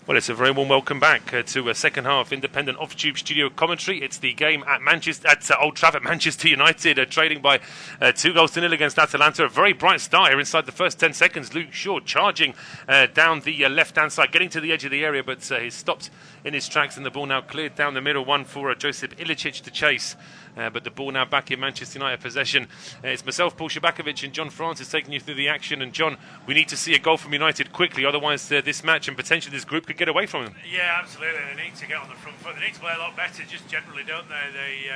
Well, it's a very warm welcome back to a second half independent off-tube studio commentary. It's the game at Old Trafford, Manchester United, trading by 2-0 against Atalanta. A very bright start here inside the first 10 seconds. Luke Shaw charging down the left-hand side, getting to the edge of the area, but he's stopped in his tracks, and the ball now cleared down the middle. One for Josip Ilicic to chase. But the ball now back in Manchester United possession. It's myself, Paul Szczerbakowicz, and John Francis taking you through the action. And John, we need to see a goal from United quickly, otherwise this match and potentially this group could get away from them. Yeah, absolutely. They need to get on the front foot. They need to play a lot better, just generally, don't they?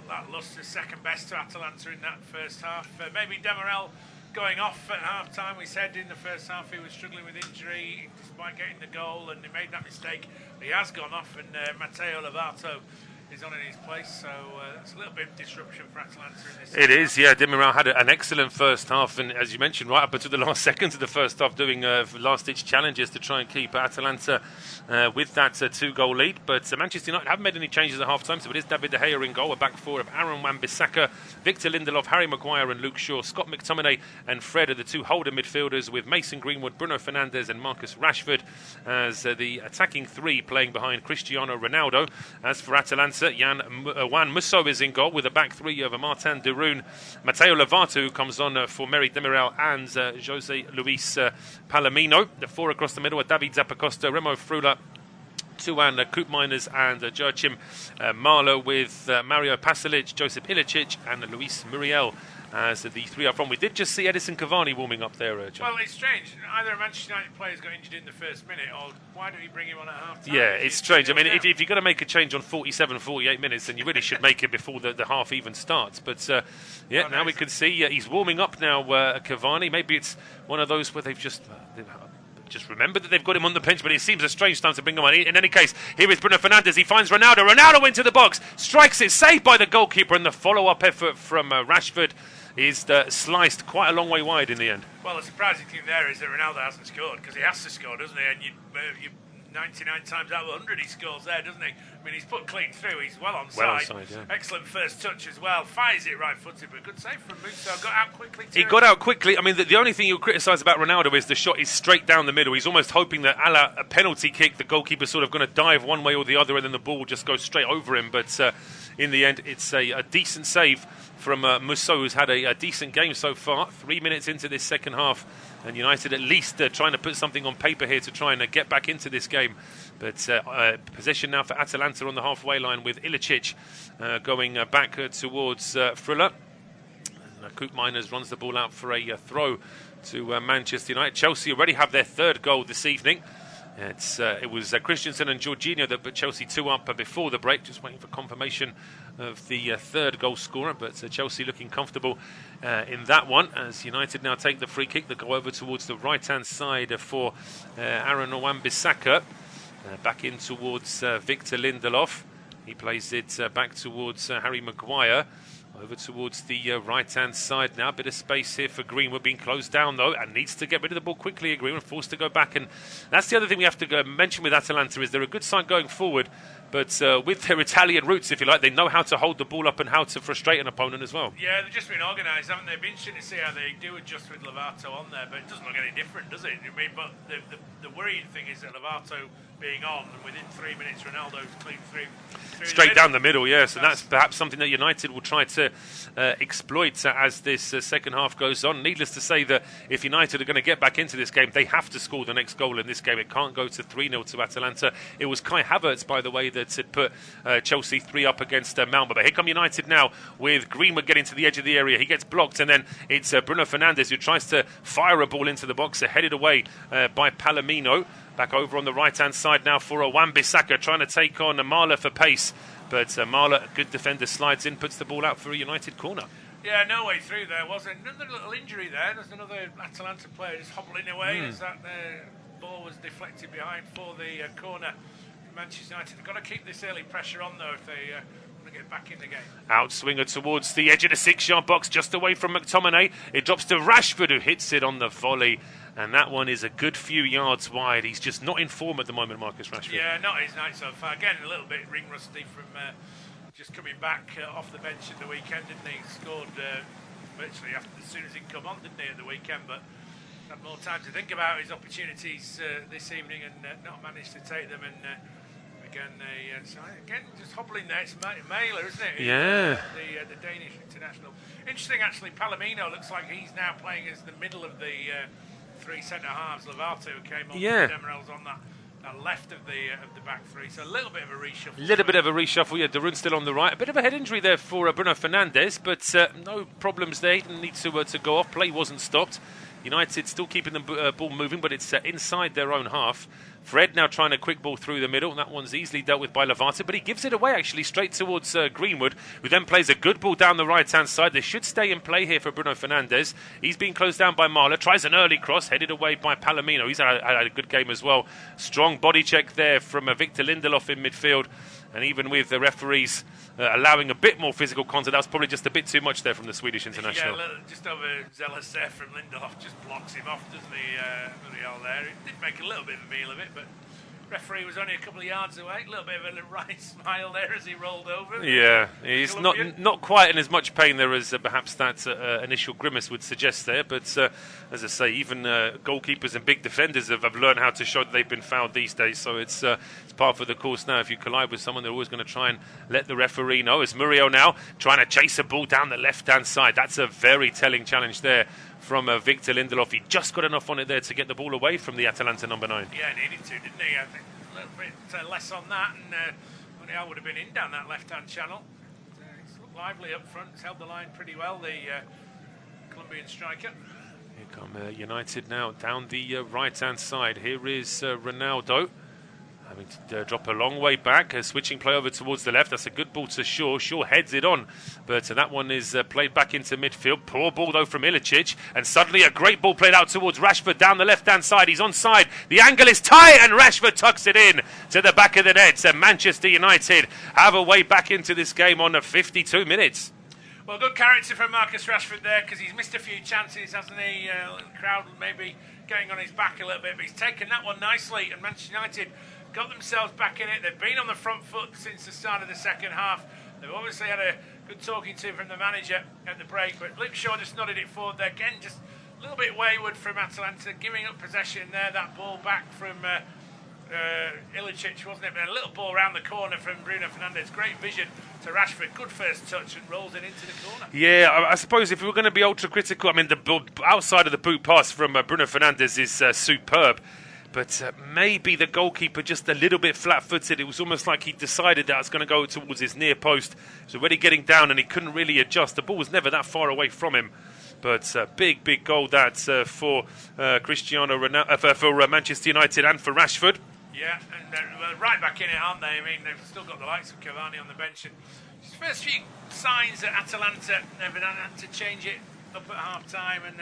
That lost the second best to Atalanta in that first half. Maybe Demirel going off at half-time. We said in the first half he was struggling with injury despite getting the goal, and he made that mistake. He has gone off, and Matteo Lovato is on in his place, so that's a little bit of disruption for Atalanta in this. It is, yeah. Demirel had an excellent first half, and as you mentioned, right up until the last seconds of the first half, doing last-ditch challenges to try and keep Atalanta with that 2-goal lead. But Manchester United haven't made any changes at half-time, so it is David De Gea in goal, a back four of Aaron Wan-Bissaka, Victor Lindelof, Harry Maguire and Luke Shaw. Scott McTominay and Fred are the two holder midfielders, with Mason Greenwood, Bruno Fernandes and Marcus Rsahford as the attacking three, playing behind Cristiano Ronaldo. As for Atalanta, Juan Musso is in goal with a back three of Martin de Roon, Matteo Lovato, who comes on for Mary Demirel, and Jose Luis Palomino. The four across the middle are David Zappacosta, Remo Frula, Tuan Koopmeiners and Joachim Marlow, with Mario Pasalic, Josip Ilicic and Luis Muriel as the three up front. We did just see Edison Cavani warming up there, John. Well, it's strange. Either a Manchester United player's got injured in the first minute, or why don't you bring him on at half-time? Yeah, it's strange. I mean, if you're going to make a change on 47, 48 minutes, then you really should make it before the half even starts. But, now we can see he's warming up now, Cavani. Maybe it's one of those where they've just remembered that they've got him on the bench, but it seems a strange time to bring him on. In any case, here is Bruno Fernandes. He finds Ronaldo. Ronaldo into the box, strikes it, saved by the goalkeeper, and the follow-up effort from Rashford is sliced quite a long way wide in the end. Well, the surprising thing there is that Ronaldo hasn't scored, because he has to score, doesn't he? And you 99 times out of 100 he scores there, doesn't he? I mean, he's put clean through, he's well onside. Yeah. Excellent first touch as well, fires it right-footed, but good save from Musso. Got out quickly too. He got out quickly. I mean, the only thing you'll criticise about Ronaldo is the shot is straight down the middle. He's almost hoping that a penalty kick, the goalkeeper's sort of going to dive one way or the other, and then the ball just goes straight over him. But in the end, it's a decent save from Musso, who's had a decent game so far. 3 minutes into this second half, and United at least trying to put something on paper here to try and get back into this game. But possession now for Atalanta on the halfway line, with Ilicic going back towards Frula. Koopmeiners runs the ball out for a throw to Manchester United. Chelsea already have their third goal this evening. It was Christensen and Jorginho that put Chelsea 2 up before the break, just waiting for confirmation of the third goal scorer. But Chelsea looking comfortable in that one, as United now take the free kick. They go over towards the right-hand side for Aaron Wan-Bissaka. Back in towards Victor Lindelof. He plays it back towards Harry Maguire. Over towards the right-hand side now. Bit of space here for Greenwood, being closed down though, and needs to get rid of the ball quickly. Greenwood forced to go back, and that's the other thing we have to mention with Atalanta, is they're a good side going forward, but with their Italian roots, if you like, they know how to hold the ball up and how to frustrate an opponent as well. Yeah, they've just been organised, haven't they? It'll be interesting to see how they do adjust with Lovato on there, but it doesn't look any different, does it? I mean, but the worrying thing is that Lovato being on, and within 3 minutes Ronaldo's clean through straight down the middle, yes, and that's perhaps something that United will try to exploit as this second half goes on. Needless to say that if United are going to get back into this game, they have to score the next goal in this game. It can't go to 3-0 to Atalanta. It was Kai Havertz, by the way, that had put Chelsea 3 up against Malmo. But here come United now, with Greenwood getting to the edge of the area. He gets blocked, and then it's Bruno Fernandes who tries to fire a ball into the box, headed away by Palomino. Back over on the right-hand side now for Wan-Bissaka, trying to take on Marla for pace. But Marla, a good defender, slides in, puts the ball out for a United corner. Yeah, no way through there, was it? Another little injury there. There's another Atalanta player just hobbling away as that ball was deflected behind for the corner. Manchester United have got to keep this early pressure on, though, if they want to get back in the game. Outswinger towards the edge of the 6-yard box, just away from McTominay. It drops to Rashford, who hits it on the volley. And that one is a good few yards wide. He's just not in form at the moment, Marcus Rsahford. Yeah, not his night so far. Again, a little bit ring rusty from just coming back off the bench at the weekend, didn't he? He scored virtually as soon as he'd come on, didn't he, at the weekend? But had more time to think about his opportunities this evening and not managed to take them. And again, just hobbling there. It's Mailer, isn't it? Yeah. The Danish international. Interesting, actually. Palomino looks like he's now playing as the middle of the three centre halves. Lovato came on. Yeah. Demirel's on that left of the back three. So a little bit of a reshuffle. Little bit of a reshuffle. Yeah, Darun's still on the right. A bit of a head injury there for Bruno Fernandes, but no problems there. He didn't need to go off. Play wasn't stopped. United still keeping the ball moving, but it's inside their own half. Fred now trying a quick ball through the middle. That one's easily dealt with by Lovato, but he gives it away actually straight towards Greenwood, who then plays a good ball down the right-hand side. They should stay in play here for Bruno Fernandes. He's being closed down by Marler. Tries an early cross, headed away by Palomino. He's had a good game as well. Strong body check there from Victor Lindelof in midfield. And even with the referees allowing a bit more physical contact, that was probably just a bit too much there from the Swedish international. Yeah, just overzealous there from Lindelof, just blocks him off, doesn't he, Muriel there. He did make a little bit of a meal of it, but referee was only a couple of yards away. A little bit of a right smile there as he rolled over. Yeah, he's not quite in as much pain there as perhaps that initial grimace would suggest there. But as I say, even goalkeepers and big defenders have learned how to show that they've been fouled these days. So it's part of the course now. If you collide with someone, they're always going to try and let the referee know. It's Muriel now trying to chase a ball down the left-hand side. That's a very telling challenge there from Victor Lindelof. He just got enough on it there to get the ball away from the Atalanta number 9. Yeah, needed to, didn't he? I think a little bit less on that, and I would have been in down that left-hand channel. He's looked lively up front. He's held the line pretty well, the Colombian striker. Here come United now down the right-hand side. Here is Ronaldo. Having to drop a long way back, switching play over towards the left. That's a good ball to Shaw. Shaw heads it on, but that one is played back into midfield. Poor ball though from Ilicic, and suddenly a great ball played out towards Rashford down the left-hand side. He's onside. The angle is tight, and Rashford tucks it in to the back of the net. So Manchester United have a way back into this game on 52 minutes. Well, good character from Marcus Rsahford there, because he's missed a few chances, hasn't he? The crowd maybe getting on his back a little bit, but he's taken that one nicely, and Manchester United got themselves back in it. They've been on the front foot since the start of the second half. They've obviously had a good talking to from the manager at the break, but Luke Shaw just nodded it forward there. Again, just a little bit wayward from Atalanta, giving up possession there. That ball back from Ilicic, wasn't it? But a little ball around the corner from Bruno Fernandes. Great vision to Rashford. Good first touch and rolls it into the corner. Yeah, I suppose if we were going to be ultra critical, I mean, the outside of the boot pass from Bruno Fernandes is superb. But maybe the goalkeeper just a little bit flat-footed. It was almost like he decided that it's going to go towards his near post. He was already getting down and he couldn't really adjust. The ball was never that far away from him. But big goal that for Cristiano Ronaldo, for Manchester United and for Rashford. Yeah, and they're right back in it, aren't they? I mean, they've still got the likes of Cavani on the bench. And his first few signs at Atalanta, they've had to change it up at half-time, and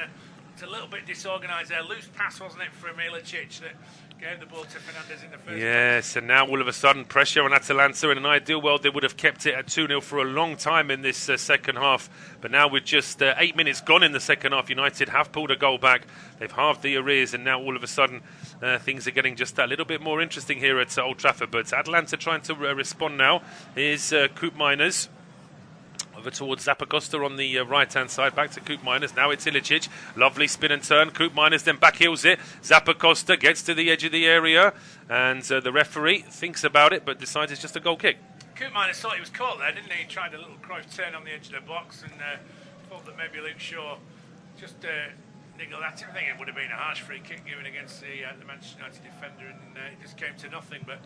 it's a little bit disorganised there. Loose pass, wasn't it, from Ilicic that gave the ball to Fernandes in the first Yes, and now all of a sudden pressure on Atalanta. In an ideal world, they would have kept it at 2-0 for a long time in this second half. But now with just 8 minutes gone in the second half, United have pulled a goal back. They've halved the arrears, and now all of a sudden things are getting just a little bit more interesting here at Old Trafford. But Atalanta trying to respond now is Koopmeiners. Over towards Zappacosta on the right-hand side, back to Koopmeiners. Now it's Ilicic. Lovely spin and turn. Koopmeiners then backheels it. Zappacosta gets to the edge of the area, and the referee thinks about it, but decides it's just a goal kick. Koopmeiners thought he was caught there, didn't he? He tried a little Cruyff turn on the edge of the box and thought that maybe Luke Shaw just niggled at him. I think it would have been a harsh free kick given against the Manchester United defender, and it just came to nothing. But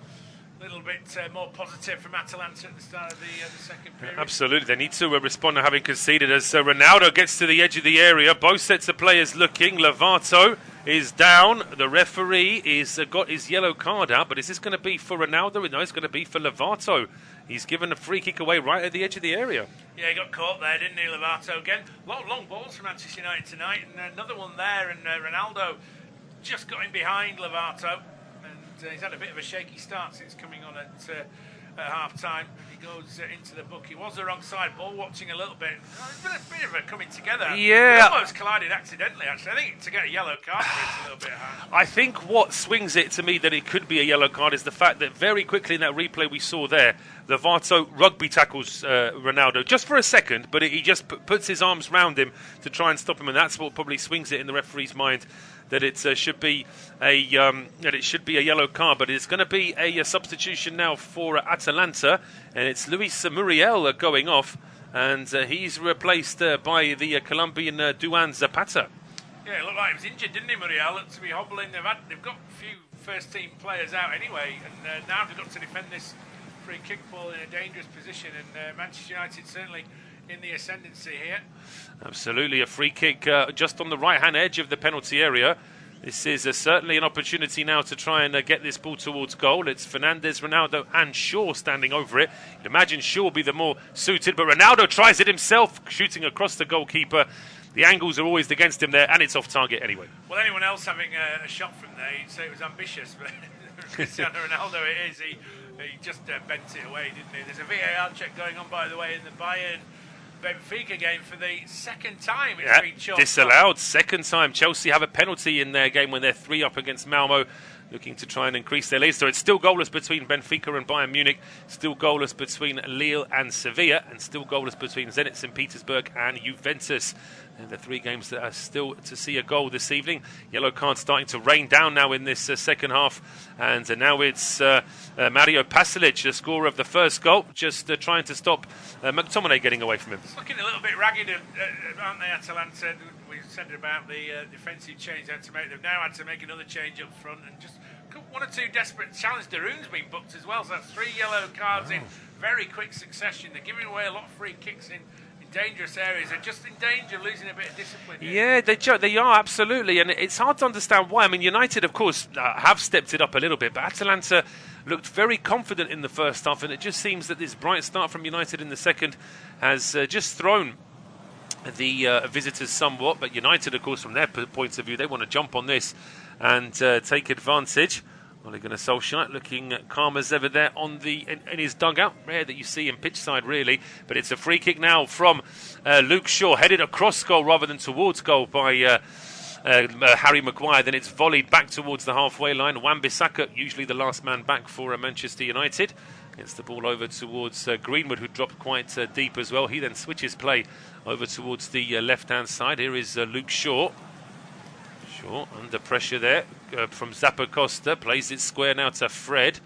a little bit more positive from Atalanta at the start of the second period. Absolutely. They need to respond to having conceded as Ronaldo gets to the edge of the area. Both sets of players looking. Lovato is down. The referee is got his yellow card out, but is this going to be for Ronaldo? No, it's going to be for Lovato. He's given a free kick away right at the edge of the area. Yeah, he got caught there, didn't he, Lovato? Again, a lot of long balls from Manchester United tonight, and another one there, and Ronaldo just got in behind Lovato. He's had a bit of a shaky start since coming on at half-time. He goes into the book. He was the wrong side, ball watching a little bit. It's been a bit of a coming together. Yeah. He almost collided accidentally, actually. I think to get a yellow card for it's a little bit hard. I think what swings it to me that it could be a yellow card is the fact that very quickly in that replay we saw there, Lovato rugby tackles Ronaldo just for a second, but he just puts his arms round him to try and stop him, and that's what probably swings it in the referee's mind that it should be a yellow card, but it's going to be a substitution now for Atalanta, and it's Luis Muriel going off, and he's replaced by the Colombian Duan Zapata. Yeah, it looked like he was injured, didn't he, Muriel? Looked to be hobbling. They've got a few first-team players out anyway, and now they've got to defend this free kick ball in a dangerous position, and Manchester United certainly in the ascendancy here. Absolutely, a free kick just on the right-hand edge of the penalty area. This is certainly an opportunity now to try and get this ball towards goal. It's Fernandes, Ronaldo and Shaw standing over it. You'd imagine Shaw will be the more suited, but Ronaldo tries it himself, shooting across the goalkeeper. The angles are always against him there, and it's off target anyway. Well, anyone else having a shot from there, you'd say it was ambitious, but Cristiano Ronaldo it is. He just bent it away, didn't he? There's a VAR check going on, by the way, in the Bayern-Benfica game for the second time. It's been chalked disallowed. Second time. Chelsea have a penalty in their game when they're 3-up against Malmo, looking to try and increase their lead. So it's still goalless between Benfica and Bayern Munich, still goalless between Lille and Sevilla, and still goalless between Zenit St. Petersburg and Juventus. And the three games that are still to see a goal this evening. Yellow card starting to rain down now in this second half. And now it's Mario Pasalic, the scorer of the first goal, just trying to stop McTominay getting away from him. It's looking a little bit ragged, aren't they, Atalanta? We said about the defensive change they had to make. They've now had to make another change up front, and just one or two desperate challenges. Daroon's been booked as well, so that's 3 yellow cards in very quick succession. They're giving away a lot of free kicks in dangerous areas. They're just in danger of losing a bit of discipline here. Yeah, they are, absolutely, and it's hard to understand why. I mean, United, of course, have stepped it up a little bit, but Atalanta looked very confident in the first half, and it just seems that this bright start from United in the second has just thrown the visitors somewhat. But United, of course, from their point of view, they want to jump on this and take advantage. Ole Gunnar Solskjaer looking calm as ever there in his dugout. Rare that you see him pitch side, really. But it's a free kick now from Luke Shaw, headed across goal rather than towards goal by Harry Maguire. Then it's volleyed back towards the halfway line. Wan-Bissaka, usually the last man back for Manchester United, gets the ball over towards Greenwood, who dropped quite deep as well. He then switches play over towards the left-hand side. Here is Luke Shaw. Shaw under pressure there from Szczerbakowicz, plays it square now to Fred.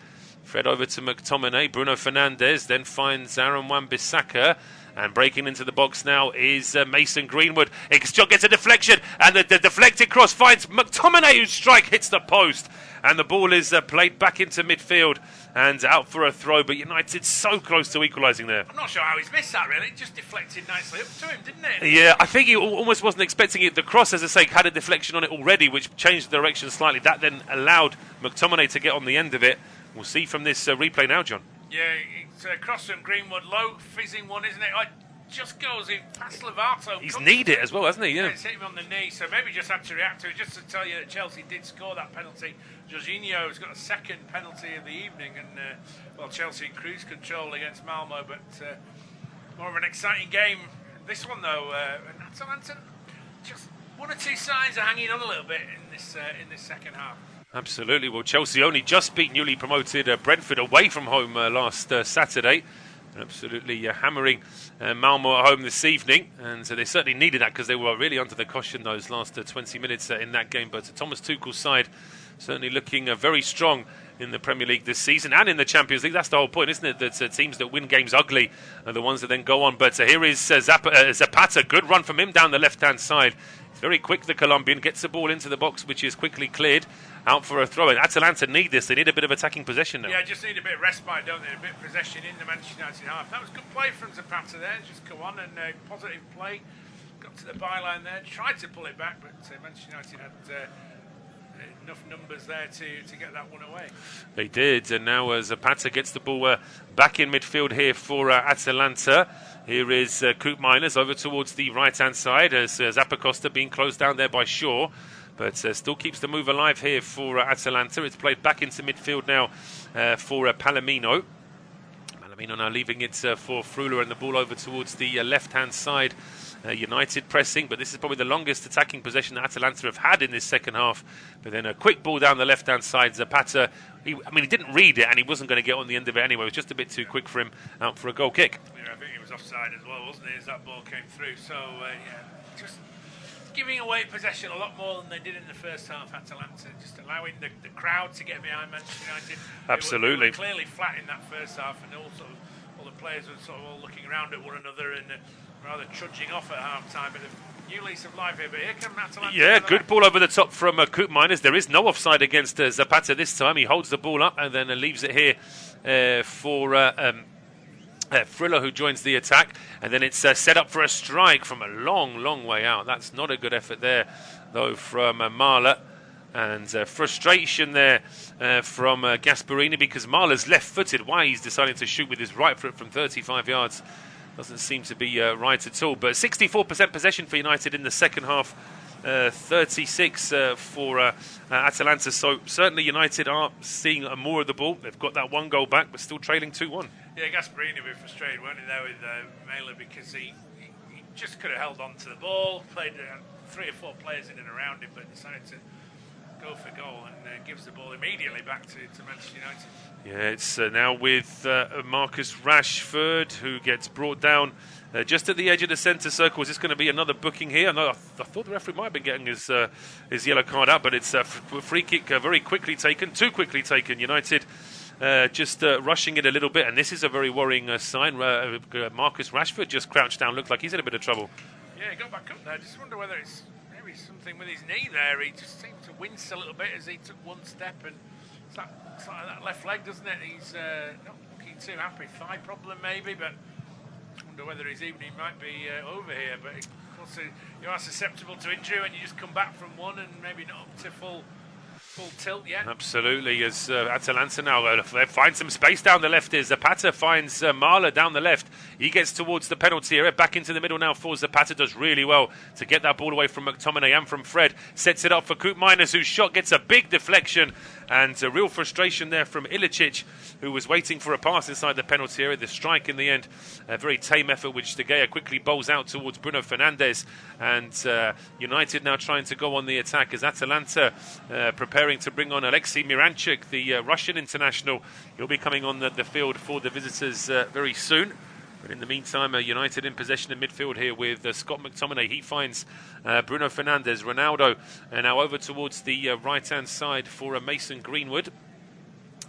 Fred over to McTominay. Bruno Fernandes then finds Aaron Wan-Bissaka. And breaking into the box now is Mason Greenwood. It gets a deflection, and the deflected cross finds McTominay, whose strike hits the post. And the ball is played back into midfield and out for a throw. But United's so close to equalising there. I'm not sure how he's missed that, really. It just deflected nicely up to him, didn't it? Yeah, I think he almost wasn't expecting it. The cross, as I say, had a deflection on it already, which changed the direction slightly. That then allowed McTominay to get on the end of it. We'll see from this replay now, John. Yeah, it's a cross from Greenwood, low, fizzing one, isn't it? Just goes in past Lovato. He's kneed it as well, hasn't he? Yeah. It's hit him on the knee, so maybe just had to react to it. Just to tell you that Chelsea did score that penalty. Jorginho's got a second penalty of the evening, and Chelsea in cruise control against Malmo, but more of an exciting game. This one, though, and Atalanta, just one or two signs are hanging on a little bit in this second half. Absolutely. Well, Chelsea only just beat newly promoted Brentford away from home last Saturday. Absolutely hammering Malmo at home this evening, and so they certainly needed that because they were really under the cushion those last 20 minutes in that game. But Thomas Tuchel's side certainly looking very strong in the Premier League this season and in the Champions League. That's the whole point, isn't it? That teams that win games ugly are the ones that then go on. But here is Zapata. Good run from him down the left-hand side. It's very quick, the Colombian. Gets the ball into the box, which is quickly cleared. Out for a throw. And Atalanta need this. They need a bit of attacking possession now. Yeah, just need a bit of respite, don't they? A bit of possession in the Manchester United half. That was good play from Zapata there. Just come on and positive play. Got to the byline there. Tried to pull it back, but Manchester United had enough numbers there to get that one away. They did. And now Zapata gets the ball back in midfield here for Atalanta. Here is Koop Miners over towards the right-hand side as Zappacosta being closed down there by Shaw. But still keeps the move alive here for Atalanta. It's played back into midfield now for Palomino. Palomino now leaving it for Frula, and the ball over towards the left-hand side. United pressing, but this is probably the longest attacking possession that Atalanta have had in this second half. But then a quick ball down the left-hand side. Zapata, he didn't read it, and he wasn't going to get on the end of it anyway. It was just a bit too quick for him, out for a goal kick. Yeah, I think he was offside as well, wasn't he, as that ball came through. So, just giving away possession a lot more than they did in the first half, Atalanta, just allowing the crowd to get behind Manchester United. Absolutely. They were clearly flat in that first half, and also all the players were sort of all looking around at one another and rather trudging off at half-time. But a new lease of life here, but here come Atalanta. Yeah, good ball over the top from Koopmeiners. There is no offside against Zapata this time. He holds the ball up and then leaves it here for Friller, who joins the attack, and then it's set up for a strike from a long way out. That's not a good effort there, though, from Mahler, and frustration there from Gasperini, because Mahler's left-footed. Why he's deciding to shoot with his right foot from 35 yards doesn't seem to be right at all. But 64% possession for United in the second half, 36 for Atalanta. So certainly United are seeing more of the ball. They've got that one goal back, but still trailing 2-1. Yeah, Gasperini was frustrated, weren't he, there with Mailer, because he just could have held on to the ball, played 3 or 4 players in and around him, but decided to go for goal and gives the ball immediately back to Manchester United. Yeah, it's now with Marcus Rsahford, who gets brought down just at the edge of the centre circle. Is this going to be another booking here? I thought the referee might have been getting his yellow card out, but it's a free kick very quickly taken, too quickly taken. United just rushing it a little bit, and this is a very worrying sign. Marcus Rsahford just crouched down, looked like he's in a bit of trouble. Yeah, he got back up there. Just wonder whether it's maybe something with his knee there. He just seemed to wince a little bit as he took one step, and it's like that left leg, doesn't it? He's not looking too happy. Thigh problem maybe, but I wonder whether his evening might be over here. But of course, you are susceptible to injury when you just come back from one and maybe not up to full tilt yet. Absolutely, as Atalanta now find some space down the left. As Zapata finds Mahler down the left. He gets towards the penalty area, back into the middle now for Zapata. Does really well to get that ball away from McTominay and from Fred. Sets it up for Koopmeiners, whose shot gets a big deflection, and a real frustration there from Ilicic, who was waiting for a pass inside the penalty area. The strike in the end, a very tame effort, which De Gea quickly bowls out towards Bruno Fernandes, and United now trying to go on the attack as Atalanta preparing to bring on Alexei Miranchuk, the Russian international. He'll be coming on the field for the visitors very soon. But in the meantime, United in possession in midfield here with Scott McTominay. He finds Bruno Fernandes, Ronaldo, and now over towards the right-hand side for Mason Greenwood.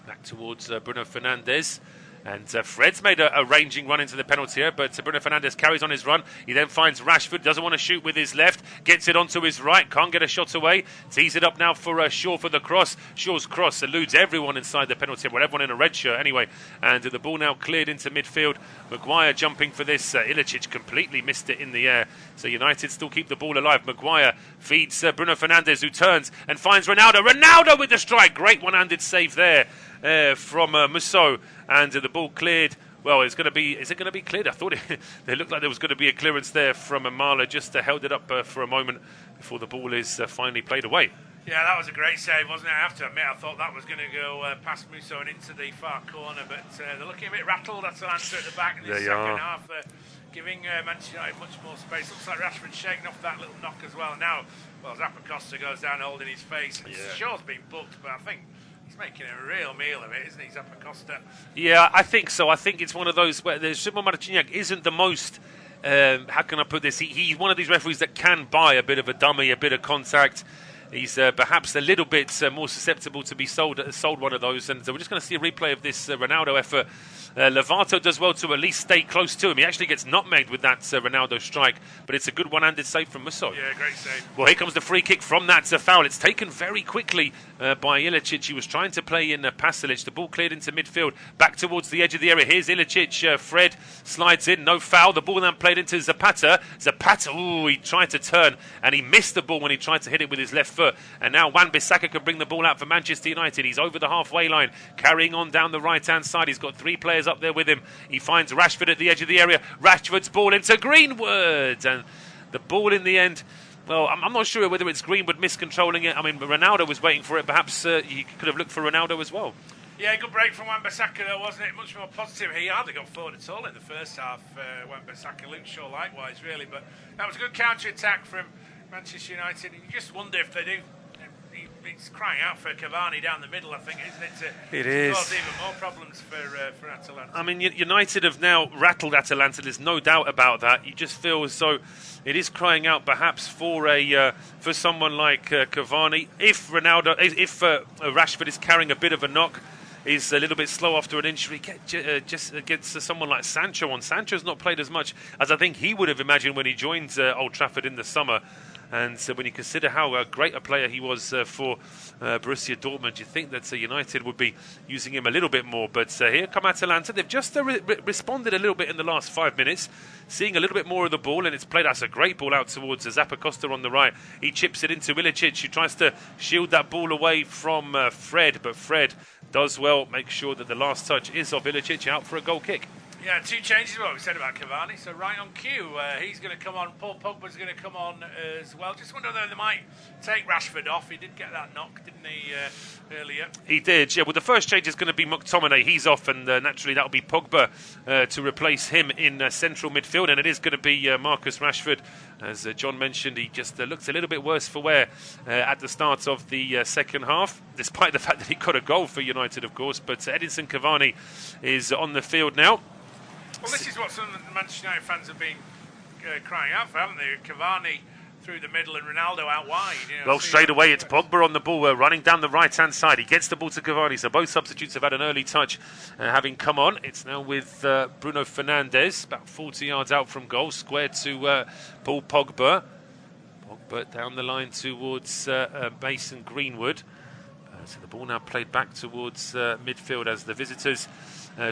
Back towards Bruno Fernandes. And Fred's made a ranging run into the penalty area, but Bruno Fernandes carries on his run. He then finds Rsahford, doesn't want to shoot with his left, gets it onto his right, can't get a shot away. Tees it up now for Shaw for the cross. Shaw's cross eludes everyone inside the penalty area, well, everyone in a red shirt anyway. And the ball now cleared into midfield. Maguire jumping for this. Ilicic completely missed it in the air. So United still keep the ball alive. Maguire feeds Bruno Fernandes, who turns and finds Ronaldo. Ronaldo with the strike. Great one-handed save there from Musso. And the ball cleared. Well, is it going to be cleared? I thought it looked like there was going to be a clearance there from Mahler. Just held it up for a moment before the ball is finally played away. Yeah, that was a great save, wasn't it? I have to admit, I thought that was going to go past Musso and into the far corner, but they're looking a bit rattled. Atalanta at the back in the second half, giving Manchester United much more space. Looks like Rashford's shaking off that little knock as well. Now, Zappacosta goes down holding his face. Yeah. Shaw's been booked, but I think he's making a real meal of it, isn't he, Zappacosta? Yeah, I think so. I think it's one of those where Simon Marciniak isn't the most, how can I put this? He's one of these referees that can buy a bit of a dummy, a bit of contact. He's perhaps a little bit more susceptible to be sold one of those. And so we're just going to see a replay of this Ronaldo effort. Lovato does well to at least stay close to him. He actually gets nutmegged with that Ronaldo strike, but it's a good one-handed save from Musso. Yeah, great save. Well, here comes the free kick from that foul. It's taken very quickly by Ilicic. He was trying to play in Pasalic. The ball cleared into midfield, back towards the edge of the area. Here's Ilicic. Fred slides in, no foul. The ball then played into Zapata. Zapata, he tried to turn, and he missed the ball when he tried to hit it with his left foot. And now Wan-Bissaka can bring the ball out for Manchester United. He's over the halfway line, carrying on down the right-hand side. He's got 3 players up there with him. He finds Rashford at the edge of the area. Rashford's ball into Greenwood, and the ball in the end, well, I'm not sure whether it's Greenwood miscontrolling it. I mean, Ronaldo was waiting for it. Perhaps he could have looked for Ronaldo as well. Yeah, good break from Wan-Bissaka though, wasn't it? Much more positive. He hardly got forward at all in the first half, Wan-Bissaka. Luke Shaw likewise, really, but that was a good counter-attack from Manchester United. You just wonder if they do. it's crying out for Cavani down the middle, I think, isn't it? It is. Cause even more problems for Atalanta. I mean, United have now rattled Atalanta. There's no doubt about that. You just feel as though it is crying out, perhaps for for someone like Cavani. If Rashford is carrying a bit of a knock, is a little bit slow after an injury, just against someone like Sancho. Sancho's not played as much as I think he would have imagined when he joined Old Trafford in the summer. And when you consider how great a player he was for Borussia Dortmund, you think that United would be using him a little bit more. But here come Atalanta. They've just responded a little bit in the last 5 minutes, seeing a little bit more of the ball, and it's played as a great ball out towards Rsahford on the right. He chips it into Ilicic, who tries to shield that ball away from Fred, but Fred does well, make sure that the last touch is of Ilicic, out for a goal kick. Yeah, 2 changes, what we said about Cavani. So right on cue, he's going to come on. Paul Pogba's going to come on as well. Just wonder whether they might take Rashford off. He did get that knock, didn't he, earlier? He did, yeah. Well, the first change is going to be McTominay. He's off, and naturally that'll be Pogba to replace him in central midfield. And it is going to be Marcus Rsahford. As John mentioned, he just looks a little bit worse for wear at the start of the second half, despite the fact that he got a goal for United, of course. But Edinson Cavani is on the field now. Well, this is what some of the Manchester United fans have been crying out for, haven't they? Cavani through the middle and Ronaldo out wide. Well, straight away it's Pogba on the ball, running down the right-hand side. He gets the ball to Cavani, so both substitutes have had an early touch having come on. It's now with Bruno Fernandes, about 40 yards out from goal, squared to Paul Pogba. Pogba down the line towards Mason Greenwood. So the ball now played back towards midfield as the visitors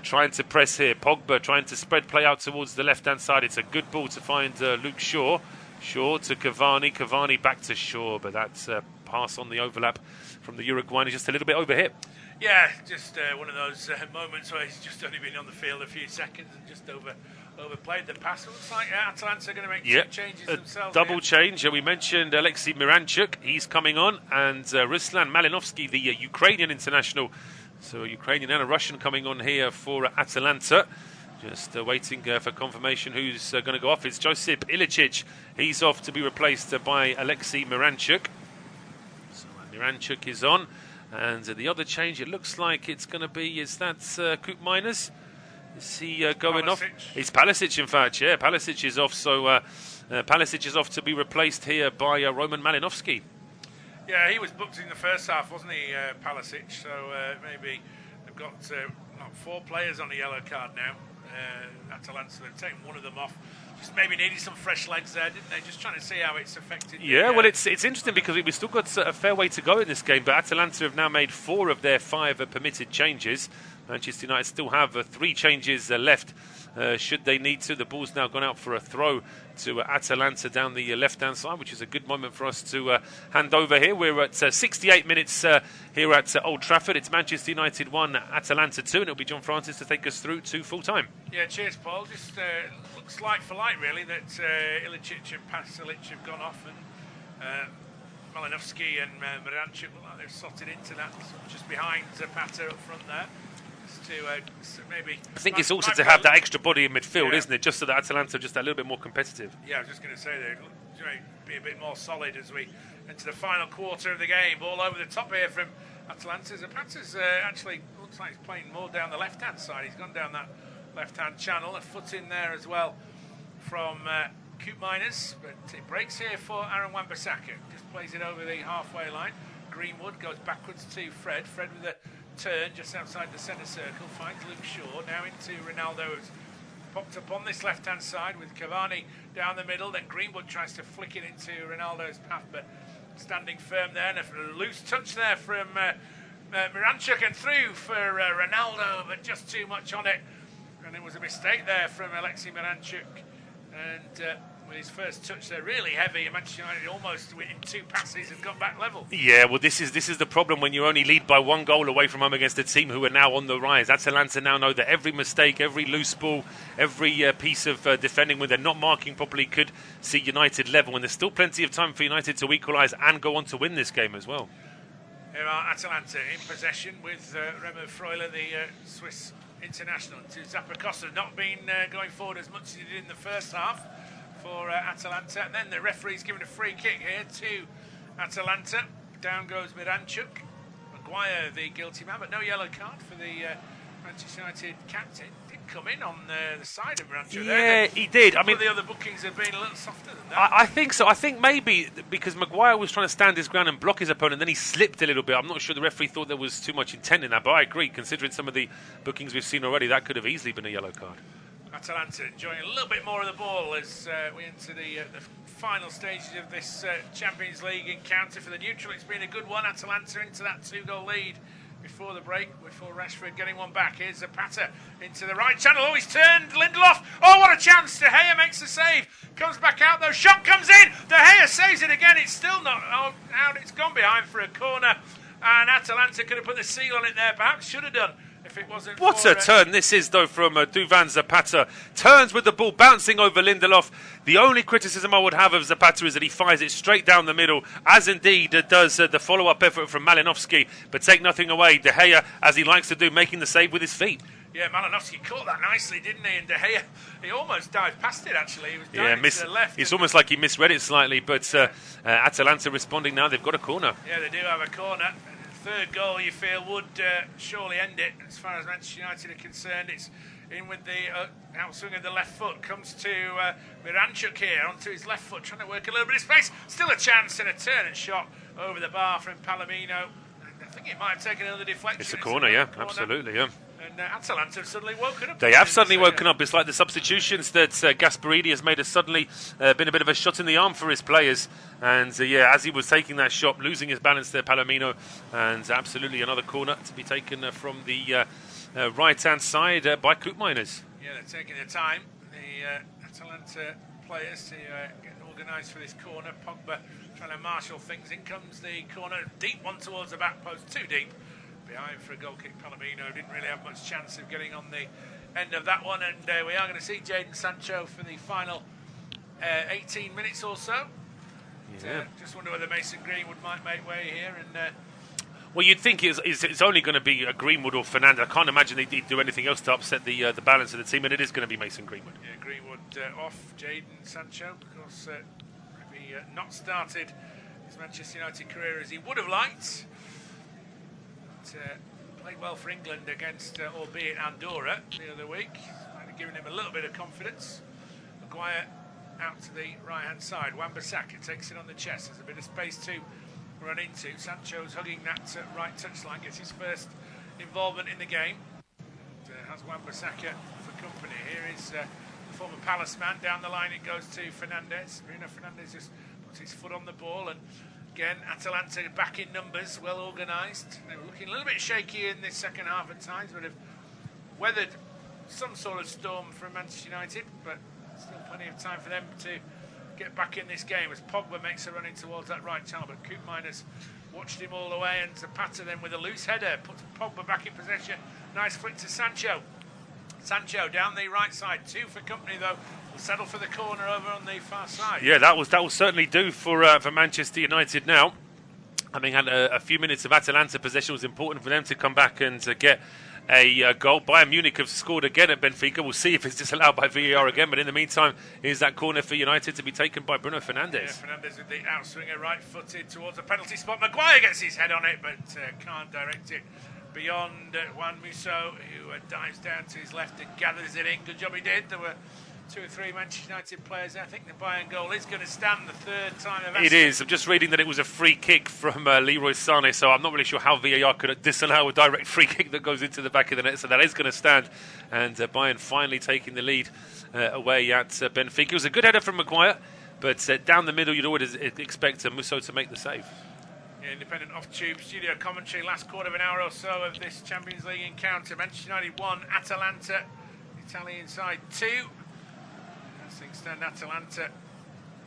trying to press here. Pogba trying to spread play out towards the left-hand side. It's a good ball to find Luke Shaw. Shaw to Cavani. Cavani back to Shaw, but that's a pass on the overlap from the Uruguayan. He's just a little bit overhit. Yeah, just one of those moments where he's just only been on the field a few seconds and just overplayed the pass. It looks like Atalanta are going to make 2 changes themselves. Double change. We mentioned Alexei Miranchuk. He's coming on. And Ruslan Malinovsky, the Ukrainian international. So a Ukrainian and a Russian coming on here for Atalanta. Just waiting for confirmation who's going to go off. It's Josip Ilicic. He's off to be replaced by Alexei Miranchuk. So Miranchuk is on. And the other change, it looks like it's going to be, is that Koop Miners? Is he going off? It's Palisic, in fact, yeah. Palisic is off, so Palisic is off to be replaced here by Roman Malinovsky. Yeah, he was booked in the first half, wasn't he, Palisic? So maybe they've got 4 players on a yellow card now. Atalanta, they've taken one of them off. Just maybe needed some fresh legs there, didn't they? Just trying to see how it's affected. Yeah, well, it's interesting because we've still got a fair way to go in this game, but Atalanta have now made 4 of their 5 permitted changes. Manchester United still have 3 changes left should they need to. The ball's now gone out for a throw to Atalanta down the left-hand side, which is a good moment for us to hand over here. We're at 68 minutes here at Old Trafford. It's Manchester United 1, Atalanta 2, and it'll be John Francis to take us through to full-time. Yeah, cheers, Paul. Just looks like for light, really, that Ilicic and Pasalic have gone off, and Malinovsky and Miranchuk look like they've slotted into that, just behind Zapata up front there. I think it's also to have that extra body in midfield, isn't it? Just so that Atalanta are just a little bit more competitive. Yeah, I was just going to say they'll be a bit more solid as we enter the final quarter of the game. Ball over the top here from Atalanta. Zapata's actually looks like he's playing more down the left-hand side. He's gone down that left-hand channel. A foot in there as well from Koop Miners, but it breaks here for Aaron Wan-Bissaka. Just plays it over the halfway line. Greenwood goes backwards to Fred. Fred with a turn just outside the centre circle, finds Luke Shaw, now into Ronaldo, who's popped up on this left-hand side with Cavani down the middle. Then Greenwood tries to flick it into Ronaldo's path, but standing firm there, and a loose touch there from Miranchuk, and through for Ronaldo, but just too much on it, and it was a mistake there from Alexei Miranchuk. And with his first touch there, really heavy, and Manchester United almost in 2 passes has got back level. Yeah, well, this is the problem when you only lead by 1 goal away from home against a team who are now on the rise. Atalanta now know that every mistake, every loose ball, every piece of defending when they're not marking properly could see United level, and there's still plenty of time for United to equalise and go on to win this game as well. Here are Atalanta in possession with Remo Freuler, the Swiss international. To Rsahford not been going forward as much as he did in the first half for Atalanta, and then the referee's given a free kick here to Atalanta. Down goes Miranchuk. Maguire, the guilty man, but no yellow card for the Manchester United captain. Did come in on the side of Miranchuk. Yeah, he did. I mean, the other bookings have been a little softer than that. I think so. I think maybe because Maguire was trying to stand his ground and block his opponent, then he slipped a little bit. I'm not sure the referee thought there was too much intent in that, but I agree. Considering some of the bookings we've seen already, that could have easily been a yellow card. Atalanta enjoying a little bit more of the ball as we enter the final stages of this Champions League encounter for the neutral. It's been a good one. Atalanta into that 2-goal lead before the break, before Rsahford getting one back. Here's Zapata into the right channel. Oh, he's turned. Lindelof. Oh, what a chance. De Gea makes the save. Comes back out, though. Shot comes in. De Gea saves it again. It's still not out. It's gone behind for a corner. And Atalanta could have put the seal on it there. Perhaps should have done. If it wasn't what a turn this is, though, from Duvan Zapata. Turns with the ball, bouncing over Lindelof. The only criticism I would have of Zapata is that he fires it straight down the middle, as indeed does the follow-up effort from Malinovsky. But take nothing away, De Gea, as he likes to do, making the save with his feet. Yeah, Malinovsky caught that nicely, didn't he? And De Gea, he almost dived past it, actually. He was diving to the left. It's almost like he misread it slightly, but Atalanta responding now. They've got a corner. Yeah, they do have a corner. Third goal, you feel, would surely end it. As far as Manchester United are concerned, it's in with the outswing of the left foot. Comes to Miranchuk here, onto his left foot, trying to work a little bit of space. Still a chance and a turn and shot over the bar from Palomino. I think it might have taken another deflection. It's a corner, yeah, absolutely, yeah. And Atalanta have suddenly woken up. They have suddenly woken up. It's like the substitutions that Gasparini has made has suddenly been a bit of a shot in the arm for his players. And as he was taking that shot, losing his balance there, Palomino, and absolutely another corner to be taken from the right-hand side by Koopmeiners. Yeah, they're taking their time. The Atalanta players to get organised for this corner. Pogba trying to marshal things. In comes the corner, deep one towards the back post, too deep. Behind for a goal kick. Palomino didn't really have much chance of getting on the end of that one, and we are going to see Jadon Sancho for the final 18 minutes or so. Yeah. Just wonder whether Mason Greenwood might make way here. And well, you'd think it's only going to be Greenwood or Fernandes. I can't imagine they'd do anything else to upset the balance of the team, and it is going to be Mason Greenwood. Yeah, Greenwood off. Jadon Sancho, of course, maybe not started his Manchester United career as he would have liked. Played well for England against, albeit Andorra, the other week. Might have given him a little bit of confidence. Maguire out to the right-hand side. Wan-Bissaka takes it on the chest. There's a bit of space to run into. Sancho's hugging that right touchline. Gets his first involvement in the game. Has Wan-Bissaka for company. Here is the former Palace man. Down the line it goes to Fernandes. Bruno Fernandes just puts his foot on the ball, and again, Atalanta back in numbers, well organised. They were looking a little bit shaky in this second half at times, but have weathered some sort of storm from Manchester United, but still plenty of time for them to get back in this game as Pogba makes a run in towards that right channel, but Koopmeiners watched him all the way, and Zapata then with a loose header puts Pogba back in possession. Nice flick to Sancho. Sancho down the right side, two for company though. Will settle for the corner over on the far side. Yeah, that will certainly do for Manchester United now. Having had a few minutes of Atalanta possession, was important for them to come back and get a goal. Bayern Munich have scored again at Benfica. We'll see if it's disallowed by VAR again, but in the meantime, here's that corner for United to be taken by Bruno Fernandes. Yeah, Fernandes with the outswinger, right-footed towards the penalty spot. Maguire gets his head on it, but can't direct it beyond Juan Musso, who dives down to his left and gathers it in. Good job he did. There were two or three Manchester United players. I think the Bayern goal is going to stand the third time of it is. I'm just reading that it was a free kick from Leroy Sané, so I'm not really sure how VAR could disallow a direct free kick that goes into the back of the net. So that is going to stand, and Bayern finally taking the lead away at Benfica. It was a good header from Maguire, but down the middle you'd always expect Musso to make the save. Yeah, independent off-tube studio commentary, last quarter of an hour or so of this Champions League encounter. Manchester United 1, Atalanta, Italian side 2. As things stand, Atalanta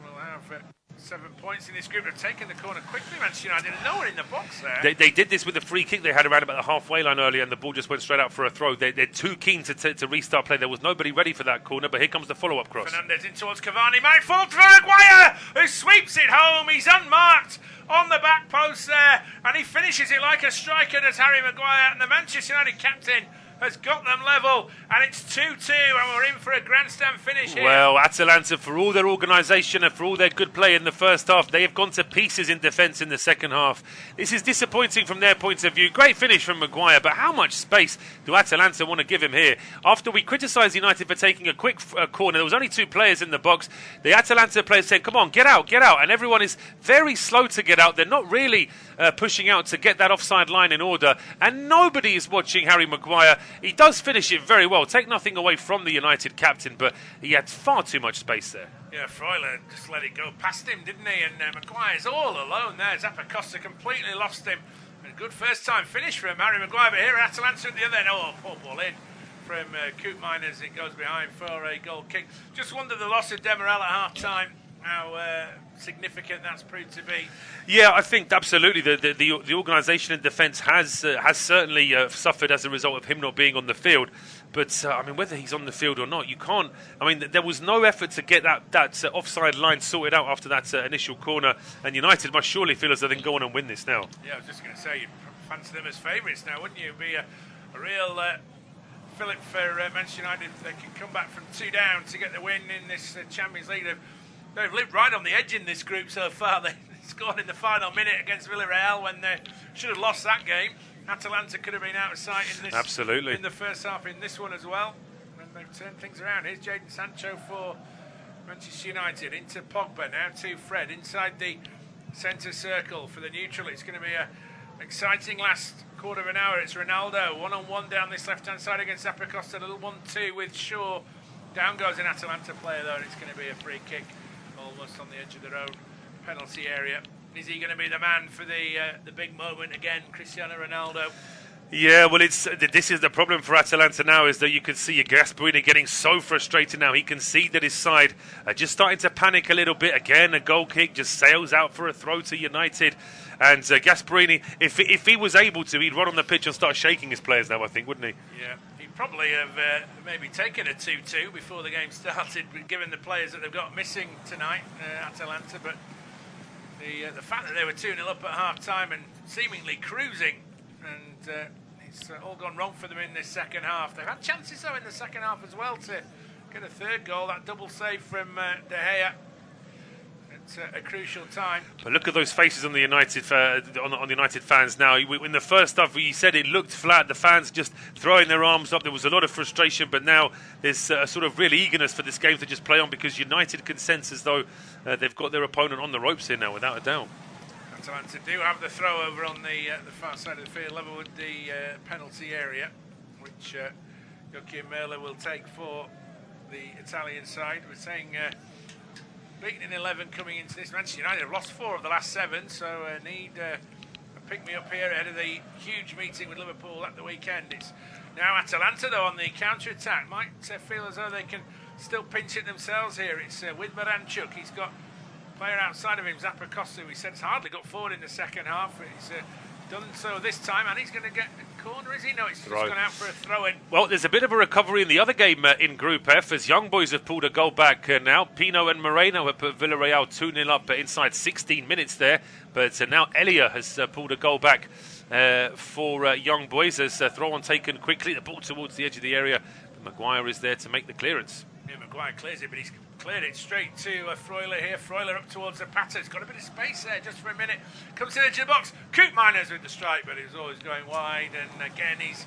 will have 7 points in this group. They've taken the corner quickly, Manchester United. No one in the box there. They did this with the free kick they had around about the halfway line earlier, and the ball just went straight out for a throw. They're too keen to restart play. There was nobody ready for that corner, but here comes the follow-up cross. Fernandes in towards Cavani. Might fall to Maguire, who sweeps it home. He's unmarked on the back post there, and he finishes it like a striker. There's Harry Maguire, and the Manchester United captain has got them level, and it's 2-2, and we're in for a grandstand finish here. Well, Atalanta, for all their organisation and for all their good play in the first half, they have gone to pieces in defence in the second half. This is disappointing from their point of view. Great finish from Maguire, but how much space do Atalanta want to give him here? After we criticised United for taking a quick corner, there was only 2 players in the box. The Atalanta players said, come on, get out, and everyone is very slow to get out. They're not really pushing out to get that offside line in order, and nobody is watching Harry Maguire. He does finish it very well. Take nothing away from the United captain, but he had far too much space there. Yeah, Freuler just let it go past him, didn't he? And Maguire's all alone there. Rzahford completely lost him. And a good first-time finish from Harry Maguire, but here Atalanta at the other end. Oh, poor ball in from Koopmeiners as it goes behind for a goal kick. Just wondered the loss of Demirel at half-time, how significant that's proved to be. Yeah, I think absolutely the organisation in defence has certainly suffered as a result of him not being on the field. But I mean, whether he's on the field or not, you can't. I mean, there was no effort to get that offside line sorted out after that initial corner, and United must surely feel as though they can go on and win this now. Yeah, I was just going to say, you'd fancy them as favourites now, wouldn't you? It'd be a real fillip for Manchester United if they can come back from 2 down to get the win in this Champions League. They've lived right on the edge in this group so far. They scored in the final minute against Villarreal when they should have lost that game. Atalanta could have been out of sight in this. Absolutely. In the first half, in this one as well. And they've turned things around. Here's Jadon Sancho for Manchester United. Into Pogba, now to Fred. Inside the centre circle for the neutral. It's going to be an exciting last quarter of an hour. It's Ronaldo, one-on-one down this left-hand side against Szczerbakowicz. A little 1-2 with Shaw. Down goes an Atalanta player, though, and it's going to be a free kick. Almost on the edge of their own penalty area. Is he going to be the man for the big moment again, Cristiano Ronaldo? Yeah, well, this is the problem for Atalanta now, is that you can see Gasperini getting so frustrated now. He can see that his side are just starting to panic a little bit. Again, a goal kick just sails out for a throw to United. And Gasperini, if he was able to, he'd run on the pitch and start shaking his players now, I think, wouldn't he? Yeah, he'd probably have maybe taken a 2-2 before the game started, given the players that they've got missing tonight, Atalanta. But the fact that they were 2-0 up at half-time and seemingly cruising, and it's all gone wrong for them in this second half. They've had chances, though, in the second half as well to get a third goal. That double save from De Gea at a crucial time. But look at those faces on the United on the United fans now. In the first half, you said it looked flat. The fans just throwing their arms up. There was a lot of frustration, but now there's a sort of real eagerness for this game to just play on, because United can sense as though they've got their opponent on the ropes here now, without a doubt. Atalanta do have the throw over on the far side of the field, level with the penalty area, which Joachim Möller will take for the Italian side. We're saying beaten in 11 coming into this. Manchester United have lost 4 of the last 7, so need a pick-me-up here ahead of the huge meeting with Liverpool at the weekend. It's now Atalanta, though, on the counter-attack. Might feel as though they can still pinch it themselves here. It's with Miranchuk. He's got a player outside of him, Rzahford, who he said has hardly got forward in the second half. He's done so this time, and he's going to get a corner, is he? No, it's just gone out for a throw-in. Well, there's a bit of a recovery in the other game in Group F, as Young Boys have pulled a goal back now. Pino and Moreno have put Villarreal 2-0 up inside 16 minutes there, but now Elia has pulled a goal back for Young Boys. As throw-on taken quickly, the ball towards the edge of the area. Maguire is there to make the clearance. Yeah, Maguire clears it, but he's cleared it straight to Freuler here. Freuler up towards the patter. He's got a bit of space there just for a minute. Comes to the edge of the box. Koopmeiners with the strike, but he's always going wide. And again, he's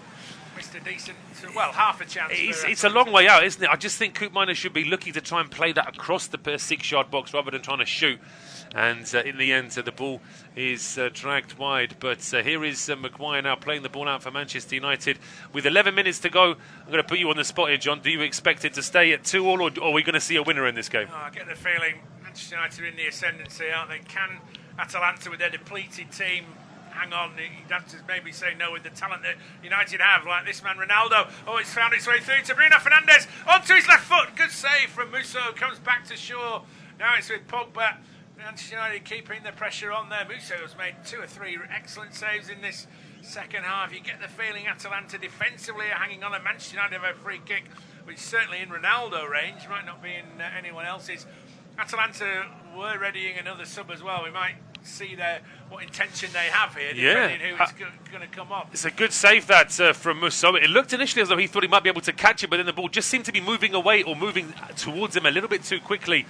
missed a decent, well, half a chance. It's a long way out, isn't it? I just think Koopmeiners should be looking to try and play that across the 6-yard box rather than trying to shoot. And in the end, the ball is dragged wide. But here is Maguire now playing the ball out for Manchester United. With 11 minutes to go, I'm going to put you on the spot here, John. Do you expect it to stay at 2-2, or are we going to see a winner in this game? I get the feeling Manchester United are in the ascendancy, aren't they? Can Atalanta, with their depleted team, hang on? You'd have to maybe say no with the talent that United have, like this man Ronaldo. Oh, it's found its way through to Bruno Fernandes. Onto his left foot. Good save from Musso. Comes back to Shaw. Now it's with Pogba. Manchester United keeping the pressure on there. Musso has made 2 or 3 excellent saves in this second half. You get the feeling Atalanta defensively are hanging on, and Manchester United have a free kick, which is certainly in Ronaldo range, might not be in anyone else's. Atalanta were readying another sub as well. We might see what intention they have here, depending who's going to come up. It's a good save that from Musso. It looked initially as though he thought he might be able to catch it, but then the ball just seemed to be moving away or moving towards him a little bit too quickly.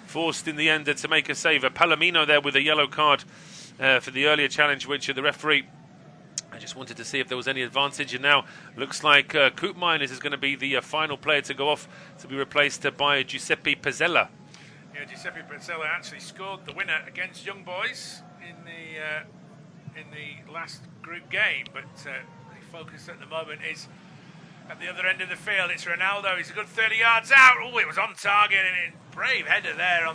Forced in the end to make a save. Palomino there with a yellow card for the earlier challenge, which the referee, I just wanted to see if there was any advantage, and now looks like Koopmeiners is going to be the final player to go off, to be replaced by Giuseppe Pezzella. Yeah, Giuseppe Pezzella actually scored the winner against Young Boys in the last group game, but the focus at the moment is at the other end of the field. It's Ronaldo. He's a good 30 yards out. Oh, it was on target, and a brave header there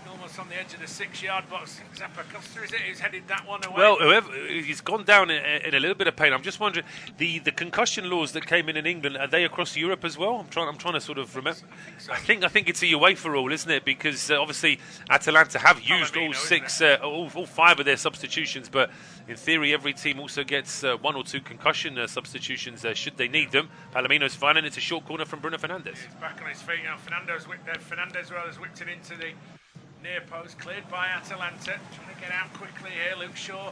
almost on the edge of the 6-yard box. Szczerbakowicz, is it, who's headed that one away? Well, he's gone down in a little bit of pain. I'm just wondering, the concussion laws that came in England, are they across Europe as well? I'm trying to sort of remember. I think it's a UEFA rule, isn't it? Because obviously Atalanta have used all 5 of their substitutions, but in theory every team also gets 1 or 2 concussion substitutions should they need them. Palomino's fine, and it's a short corner from Bruno Fernandes. He's back on his feet now. Fernandes whipped it into the near post, cleared by Atalanta. Trying to get out quickly here. Luke Shaw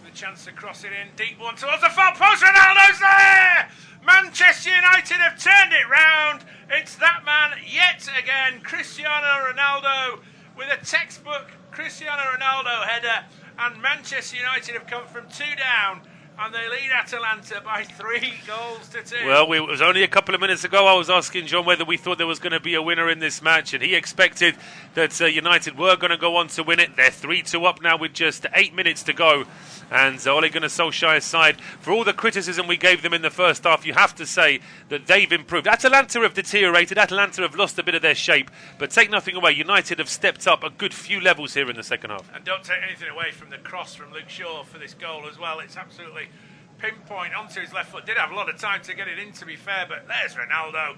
with a chance to cross it in. Deep one towards the far post. Ronaldo's there! Manchester United have turned it round. It's that man yet again, Cristiano Ronaldo, with a textbook Cristiano Ronaldo header. And Manchester United have come from 2 down, and they lead Atalanta by 3-2. Well, it was only a couple of minutes ago I was asking John whether we thought there was going to be a winner in this match, and he expected that United were going to go on to win it. They're 3-2 up now with just 8 minutes to go. And Ole Gunnar Solskjaer's side, for all the criticism we gave them in the first half, you have to say that they've improved. Atalanta have deteriorated. Atalanta have lost a bit of their shape. But take nothing away, United have stepped up a good few levels here in the second half. And don't take anything away from the cross from Luke Shaw for this goal as well. It's absolutely pinpoint onto his left foot. Did have a lot of time to get it in, to be fair, but there's Ronaldo.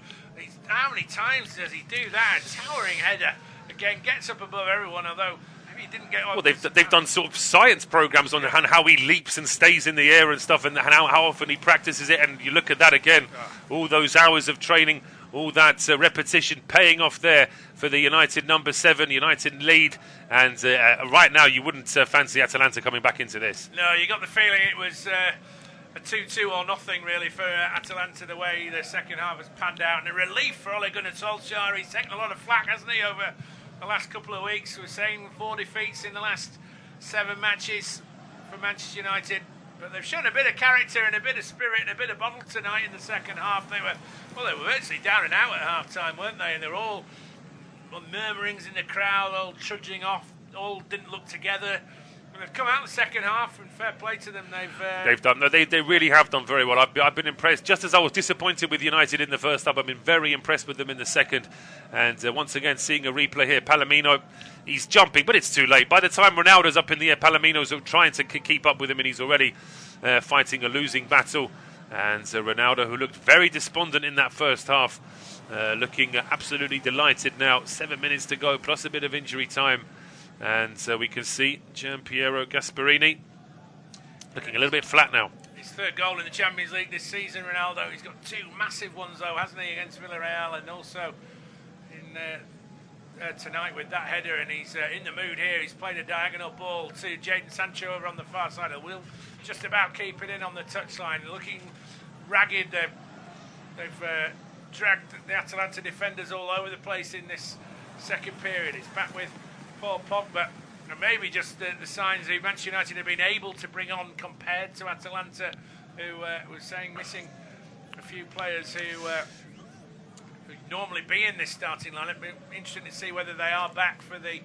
How many times does he do that? Towering header. Again, gets up above everyone, although maybe he didn't get on. Well, they've done sort of science programs on how he leaps and stays in the air and stuff, and how often he practices it. And you look at that again, all those hours of training, all that repetition paying off there for the United number 7, United lead. And right now, you wouldn't fancy Atalanta coming back into this. No, you got the feeling it was a 2-2 or nothing, really, for Atalanta, the way the second half has panned out. And a relief for Ole Gunnar Solskjaer. He's taken a lot of flack, hasn't he, over the last couple of weeks. We're saying 4 defeats in the last 7 matches for Manchester United. But they've shown a bit of character and a bit of spirit and a bit of bottle tonight in the second half. They were virtually down and out at half-time, weren't they? And they're all murmurings in the crowd, all trudging off, all didn't look together. And they've come out in the second half, and fair play to them. They really have done very well. I've been impressed. Just as I was disappointed with United in the first half, I've been very impressed with them in the second. And once again, seeing a replay here, Palomino, he's jumping, but it's too late. By the time Ronaldo's up in the air, Palomino's trying to keep up with him, and he's already fighting a losing battle. And Ronaldo, who looked very despondent in that first half, looking absolutely delighted now. 7 minutes to go, plus a bit of injury time. And we can see Gianpiero Gasperini looking a little bit flat now. His 3rd goal in the Champions League this season, Ronaldo. He's got 2 massive ones, though, hasn't he, against Villarreal, and also in tonight with that header. And he's in the mood here. He's played a diagonal ball to Jadon Sancho over on the far side. He'll just about keep it in on the touchline. Looking ragged. They've dragged the Atalanta defenders all over the place in this second period. It's back with Paul Pogba, and maybe just the signs that Manchester United have been able to bring on compared to Atalanta, who was saying missing a few players who normally be in this starting line. It'd be interesting to see whether they are back for the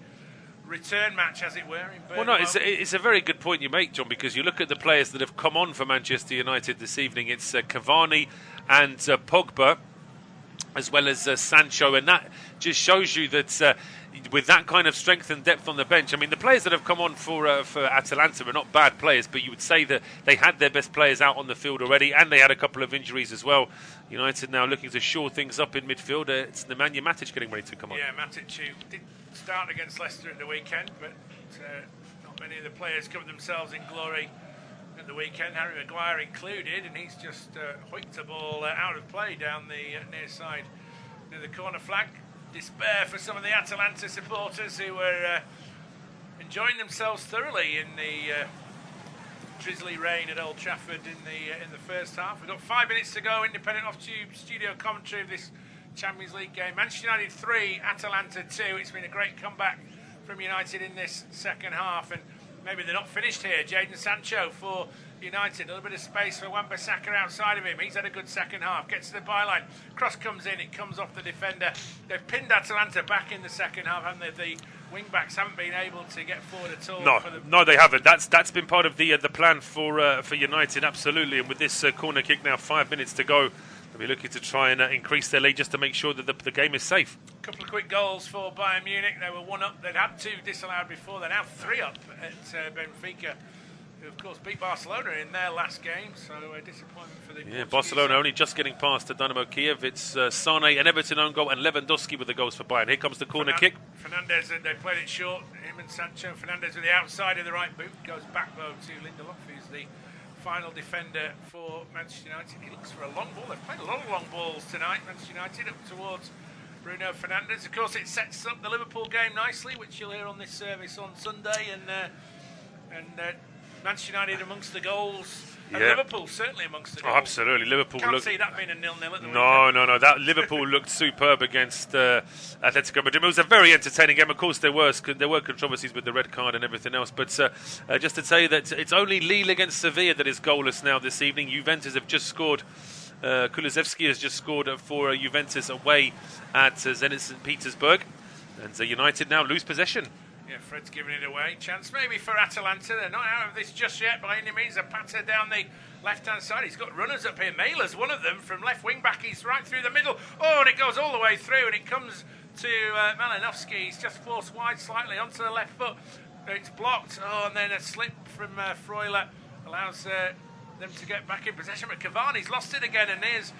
return match, as it were. Well, no, it's a very good point you make, John, because you look at the players that have come on for Manchester United this evening. It's Cavani and Pogba, as well as Sancho, and that just shows you that with that kind of strength and depth on the bench, I mean, the players that have come on for Atalanta are not bad players, but you would say that they had their best players out on the field already, and they had a couple of injuries as well. United now looking to shore things up in midfield. It's Nemanja Matic getting ready to come on. Yeah, Matic, who did start against Leicester at the weekend, but not many of the players covered themselves in glory at the weekend, Harry Magiure included, and he's just hoiked the ball out of play down the near side near the corner flag. Despair for some of the Atalanta supporters who were enjoying themselves thoroughly in the drizzly rain at Old Trafford in the first half. We've got 5 minutes to go. Independent off-tube studio commentary of this Champions League game. Manchester United 3, Atalanta 2. It's been a great comeback from United in this second half, and maybe they're not finished here. Jadon Sancho for United, a little bit of space for Wan-Bissaka outside of him. He's had a good second half, gets to the byline, cross comes in, it comes off the defender. They've pinned Atalanta back in the second half, haven't they? The wing-backs haven't been able to get forward at all. No, they haven't. That's been part of the plan for United, absolutely. And with this corner kick now, 5 minutes to go, they'll be looking to try and increase their lead just to make sure that the game is safe. A couple of quick goals for Bayern Munich. They were 1 up. They'd had 2 disallowed before. They're now 3 up at Benfica, who of course beat Barcelona in their last game. So a disappointment for the Portuguese. Barcelona only just getting past Dynamo Kiev. It's Sane, an Everton own goal, and Lewandowski with the goals for Bayern. Here comes the corner kick. Fernandes, they played it short. Him and Sancho. Fernandes with the outside of the right boot. Goes back though to Lindelof, who's the final defender for Manchester United. He looks for a long ball. They've played a lot of long balls tonight, Manchester United, up towards Bruno Fernandes. Of course, it sets up the Liverpool game nicely, which you'll hear on this service on Sunday. And Manchester United amongst the goals. And Liverpool certainly amongst the goals. Oh, absolutely. Liverpool Can't see that being a 0-0 at the weekend. No. That Liverpool looked superb against Atletico Madrid. It was a very entertaining game. Of course, there were controversies with the red card and everything else. But just to say that it's only Lille against Sevilla that is goalless now this evening. Juventus have just scored. Kulusevski has just scored for Juventus away at Zenit St. Petersburg. And United now lose possession. Yeah, Fred's giving it away. Chance maybe for Atalanta. They're not out of this just yet by any means. A patter down the left-hand side. He's got runners up here. Mailer's one of them from left wing-back. He's right through the middle. Oh, and it goes all the way through, and it comes to Malinovsky. He's just forced wide slightly onto the left foot. It's blocked. Oh, and then a slip from Freuler allows them to get back in possession. But Cavani's lost it again, and there's